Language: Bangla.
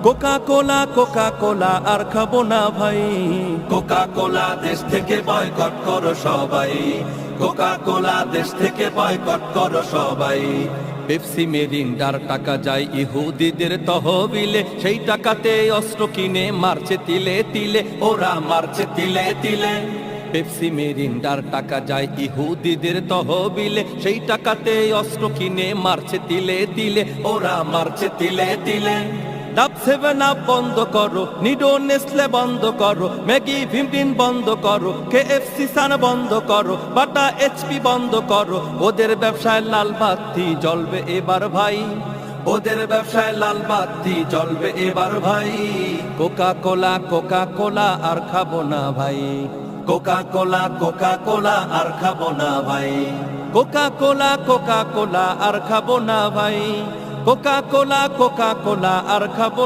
কোকা কোলা কোকা কোলা আর খাবো না ভাই। কোকা কোলা দেশ থেকে বয়কট করো সবাই, কোকা কোলা দেশ থেকে বয়কট করো সবাই। পেপসি মেরিন্ডার টাকা যায় ইহুদিদের তহবিলে, সেই টাকাতে অস্ত্র কিনে মারছে তিলে তিলে, ওরা মারছে তিলে তিলে। পেপসি মেরিন্ডার টাকা যায় ইহুদিদের তহবিলে, সেই টাকাতে অস্ত্র কিনে মারছে তিলে তিলে, ওরা মারছে তিলে তিলে। ডাব সেভেন আপ বন্ধ করো, নিডো নেসলে বন্ধ করো, ম্যাগি ভিমটিন বন্ধ করো, কেএফসি সান বন্ধ করো, বাটা এইচপি বন্ধ করো। ওদের ব্যবসায় লাল বাতি জ্বলবে এবার ভাই, ওদের ব্যবসায় লাল বাতি জ্বলবে এবার ভাই। কোকা কোলা আর খাবো না ভাই। কোকা কোলা আর খাবো না ভাই। কোকা কোলা আর খাবো না ভাই। কোকা কোলা আর খাবো